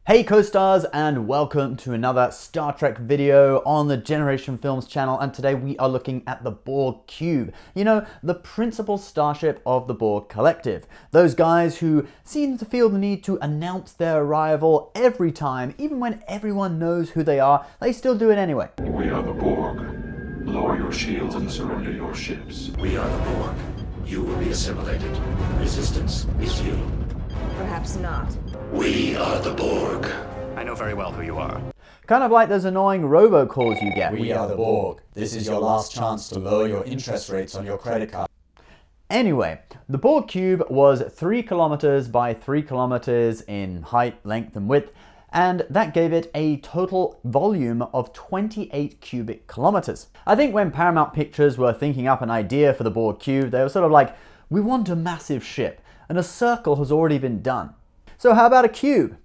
Hey co-stars, and welcome to another Star Trek video on the Generation Films channel, and today we are looking at the Borg Cube. You know, the principal starship of the Borg Collective. Those guys who seem to feel the need to announce their arrival every time, even when everyone knows who they are, they still do it anyway. We are the Borg. Lower your shields and surrender your ships. We are the Borg. You will be assimilated. Resistance is futile. Perhaps not. We are the Borg. I know very well who you are. Kind of like those annoying robocalls you get. We are the Borg. This is your last chance to lower your interest rates on your credit card. Anyway, the Borg Cube was 3 kilometers by 3 kilometers in height, length, and width, and that gave it a total volume of 28 cubic kilometers. I think when Paramount Pictures were thinking up an idea for the Borg Cube, they were sort of like, we want a massive ship, and a circle has already been done. So how about a cube?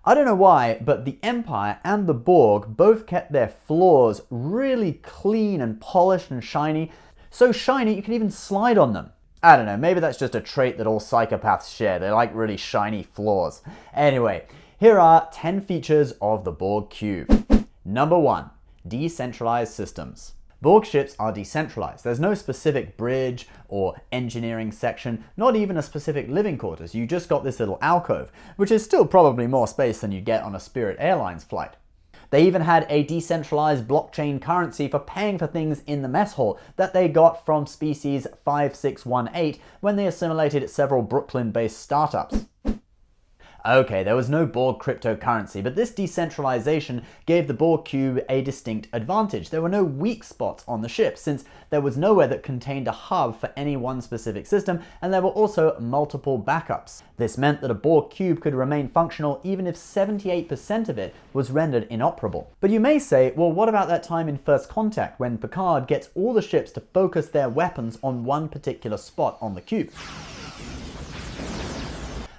I don't know why, but the Empire and the Borg both kept their floors really clean and polished and shiny. So shiny you can even slide on them. I don't know, maybe that's just a trait that all psychopaths share. They like really shiny floors. Anyway, here are 10 features of the Borg Cube. Number 1, Decentralized Systems. Borg ships are decentralized. There's no specific bridge or engineering section, not even a specific living quarters. You just got this little alcove, which is still probably more space than you get on a Spirit Airlines flight. They even had a decentralized blockchain currency for paying for things in the mess hall that they got from species 5618 when they assimilated several Brooklyn-based startups. Okay, there was no Borg cryptocurrency, but this decentralization gave the Borg Cube a distinct advantage. There were no weak spots on the ship, since there was nowhere that contained a hub for any one specific system, and there were also multiple backups. This meant that a Borg Cube could remain functional even if 78% of it was rendered inoperable. But you may say, well, what about that time in First Contact when Picard gets all the ships to focus their weapons on one particular spot on the cube?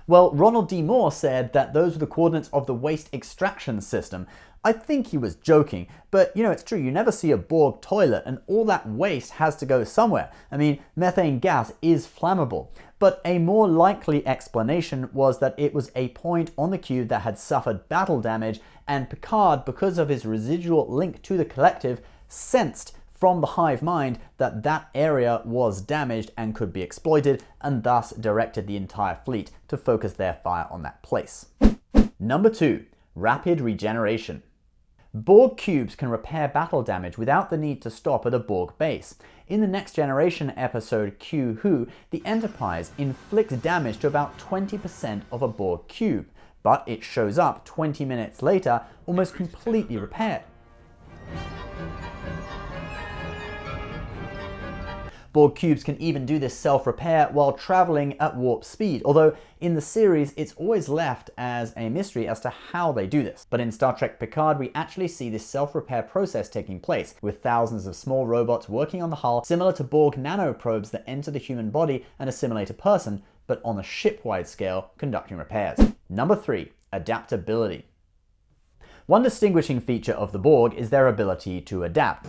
Well, Ronald D. Moore said that those were the coordinates of the waste extraction system. I think he was joking, but you know, it's true, you never see a Borg toilet and all that waste has to go somewhere. I mean, methane gas is flammable. But a more likely explanation was that it was a point on the cube that had suffered battle damage, and Picard, because of his residual link to the collective, sensed from the hive mind that that area was damaged and could be exploited, and thus directed the entire fleet to focus their fire on that place. Number 2, rapid regeneration. Borg cubes can repair battle damage without the need to stop at a Borg base. In the Next Generation episode Q-Who, the Enterprise inflicts damage to about 20% of a Borg cube, but it shows up 20 minutes later almost completely repaired. Borg cubes can even do this self-repair while traveling at warp speed, although in the series it's always left as a mystery as to how they do this. But in Star Trek Picard we actually see this self-repair process taking place, with thousands of small robots working on the hull, similar to Borg nanoprobes that enter the human body and assimilate a person, but on a ship-wide scale conducting repairs. Number 3, adaptability. One distinguishing feature of the Borg is their ability to adapt.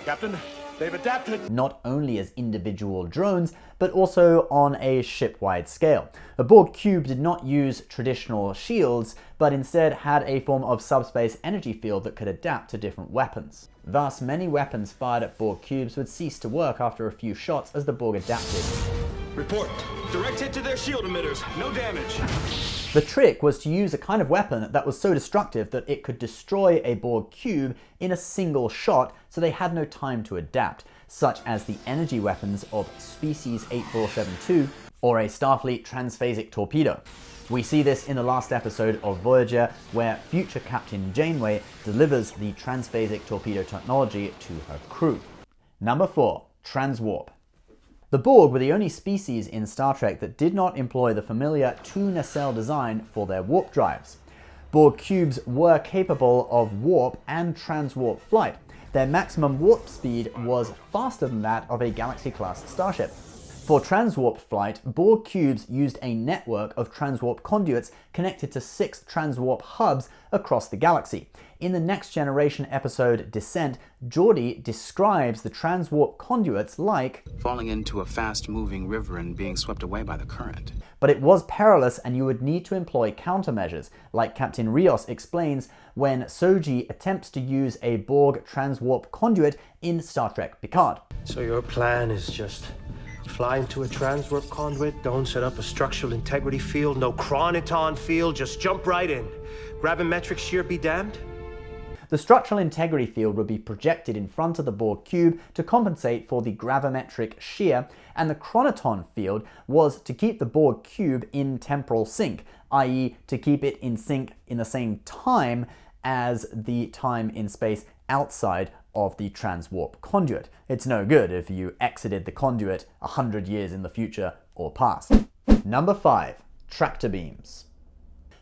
Captain, they've adapted. Not only as individual drones, but also on a ship-wide scale. The Borg Cube did not use traditional shields, but instead had a form of subspace energy field that could adapt to different weapons. Thus, many weapons fired at Borg Cubes would cease to work after a few shots as the Borg adapted. Report. Direct hit to their shield emitters. No damage. The trick was to use a kind of weapon that was so destructive that it could destroy a Borg cube in a single shot, so they had no time to adapt, such as the energy weapons of Species 8472 or a Starfleet transphasic torpedo. We see this in the last episode of Voyager, where future Captain Janeway delivers the transphasic torpedo technology to her crew. Number 4, Transwarp. The Borg were the only species in Star Trek that did not employ the familiar two nacelle design for their warp drives. Borg cubes were capable of warp and transwarp flight. Their maximum warp speed was faster than that of a Galaxy-class starship. For transwarp flight, Borg cubes used a network of transwarp conduits connected to 6 transwarp hubs across the galaxy. In the Next Generation episode Descent, Geordi describes the transwarp conduits like falling into a fast-moving river and being swept away by the current. But it was perilous and you would need to employ countermeasures, like Captain Rios explains when Soji attempts to use a Borg transwarp conduit in Star Trek Picard. So your plan is just fly into a transwarp conduit, don't set up a structural integrity field, no chronoton field, just jump right in. Gravimetric shear be damned? The structural integrity field would be projected in front of the Borg cube to compensate for the gravimetric shear, and the chronoton field was to keep the Borg cube in temporal sync, i.e. to keep it in sync in the same time as the time in space outside of the transwarp conduit. It's no good if you exited the conduit 100 years in the future or past. Number 5. Tractor beams.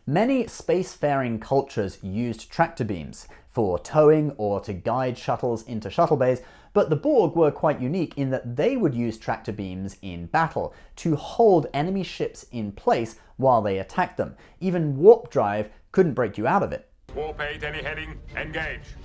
Many spacefaring cultures used tractor beams for towing or to guide shuttles into shuttle bays, but the Borg were quite unique in that they would use tractor beams in battle to hold enemy ships in place while they attacked them. Even warp drive couldn't break you out of it. Warp 8, any heading? Engage.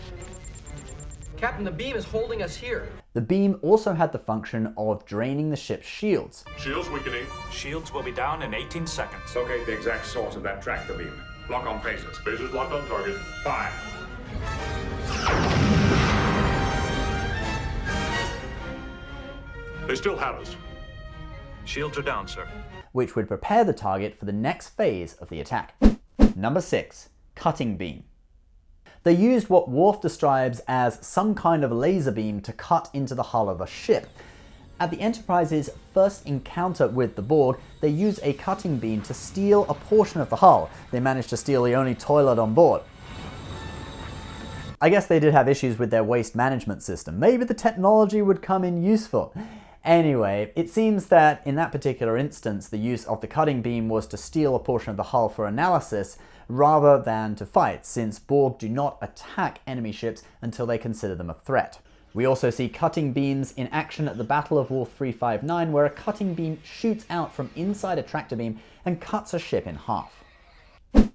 Captain, the beam is holding us here. The beam also had the function of draining the ship's shields. Shields weakening. Shields will be down in 18 seconds. Locate the exact source of that tractor beam. Lock on phasers. Phasers locked on target. Fire. They still have us. Shields are down, sir. Which would prepare the target for the next phase of the attack. Number 6. Cutting beam. They used what Worf describes as some kind of laser beam to cut into the hull of a ship. At the Enterprise's first encounter with the Borg, they used a cutting beam to steal a portion of the hull. They managed to steal the only toilet on board. I guess they did have issues with their waste management system. Maybe the technology would come in useful. Anyway, it seems that in that particular instance, the use of the cutting beam was to steal a portion of the hull for analysis rather than to fight, since Borg do not attack enemy ships until they consider them a threat. We also see cutting beams in action at the Battle of Wolf 359, where a cutting beam shoots out from inside a tractor beam and cuts a ship in half.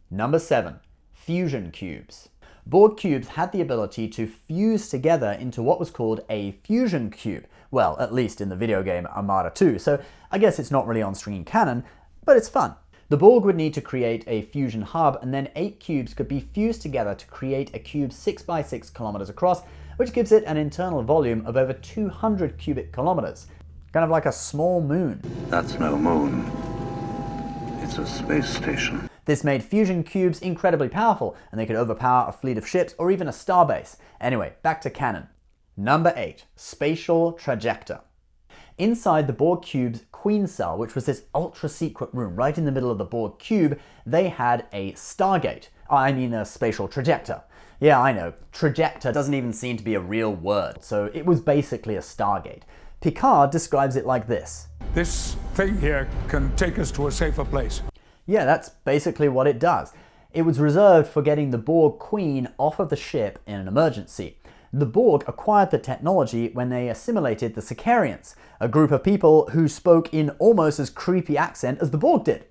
Number 7. Fusion cubes. Borg cubes had the ability to fuse together into what was called a fusion cube. Well, at least in the video game Armada 2, so I guess it's not really on-screen canon, but it's fun. The Borg would need to create a fusion hub, and then 8 cubes could be fused together to create a cube 6 by 6 kilometers across, which gives it an internal volume of over 200 cubic kilometers. Kind of like a small moon. That's no moon. It's a space station. This made fusion cubes incredibly powerful, and they could overpower a fleet of ships or even a starbase. Anyway, back to canon. Number 8. Spatial Trajector. Inside the Borg cube's Queen Cell, which was this ultra-secret room right in the middle of the Borg cube, they had a Stargate. I mean a Spatial Trajector. Yeah, I know, trajector doesn't even seem to be a real word, so it was basically a Stargate. Picard describes it like this. This thing here can take us to a safer place. Yeah, that's basically what it does. It was reserved for getting the Borg Queen off of the ship in an emergency. The Borg acquired the technology when they assimilated the Sicarians, a group of people who spoke in almost as creepy accent as the Borg did.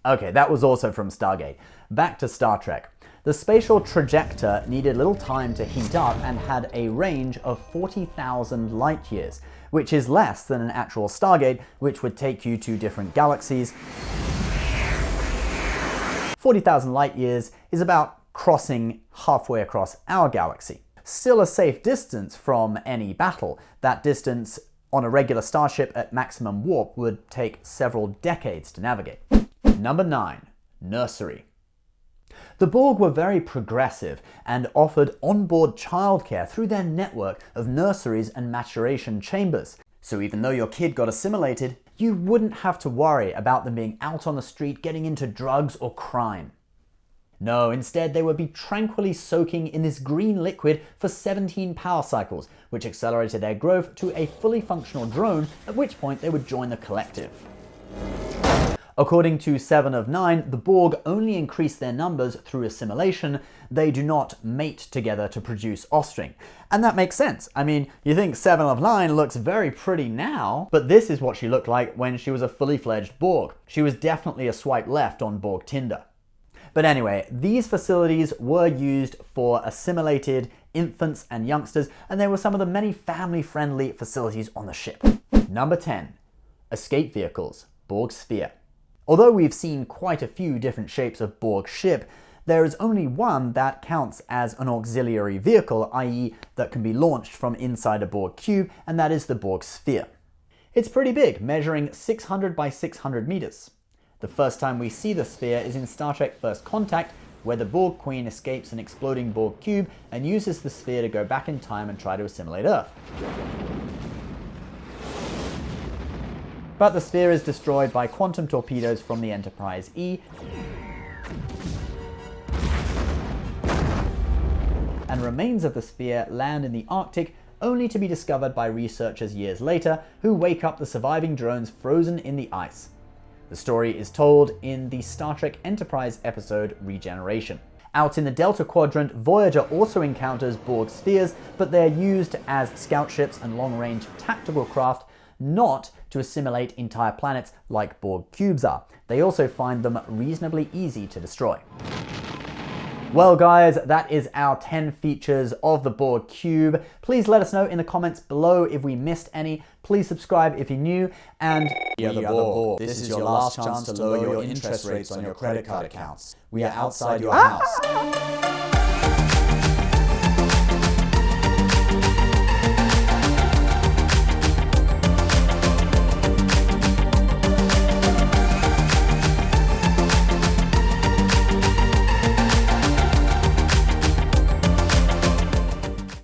Okay, that was also from Stargate. Back to Star Trek. The Spatial Trajector needed little time to heat up and had a range of 40,000 light years, which is less than an actual Stargate, which would take you to different galaxies. 40,000 light years is about crossing halfway across our galaxy. Still a safe distance from any battle. That distance on a regular starship at maximum warp would take several decades to navigate. Number 9. Nursery. The Borg were very progressive and offered onboard childcare through their network of nurseries and maturation chambers. So even though your kid got assimilated, you wouldn't have to worry about them being out on the street getting into drugs or crime. No, instead they would be tranquilly soaking in this green liquid for 17 power cycles, which accelerated their growth to a fully functional drone, at which point they would join the collective. According to 7 of 9, the Borg only increase their numbers through assimilation. They do not mate together to produce offspring. And that makes sense. I mean, you think 7 of 9 looks very pretty now, but this is what she looked like when she was a fully fledged Borg. She was definitely a swipe left on Borg Tinder. But anyway, these facilities were used for assimilated infants and youngsters, and they were some of the many family-friendly facilities on the ship. Number 10. Escape vehicles, Borg Sphere. Although we've seen quite a few different shapes of Borg ship, there is only one that counts as an auxiliary vehicle, i.e. that can be launched from inside a Borg cube, and that is the Borg Sphere. It's pretty big, measuring 600 by 600 meters. The first time we see the sphere is in Star Trek First Contact, where the Borg Queen escapes an exploding Borg cube and uses the sphere to go back in time and try to assimilate Earth. But the sphere is destroyed by quantum torpedoes from the Enterprise E, and remains of the sphere land in the Arctic, only to be discovered by researchers years later, who wake up the surviving drones frozen in the ice. The story is told in the Star Trek Enterprise episode Regeneration. Out in the Delta Quadrant, Voyager also encounters Borg spheres, but they're used as scout ships and long-range tactical craft, not to assimilate entire planets like Borg cubes are. They also find them reasonably easy to destroy. Well guys, that is our 10 features of the Borg cube. Please let us know in the comments below if we missed any. Please subscribe if you're new, and We are the Borg. This is your last chance to lower your interest rates on your credit card accounts. We are outside your house.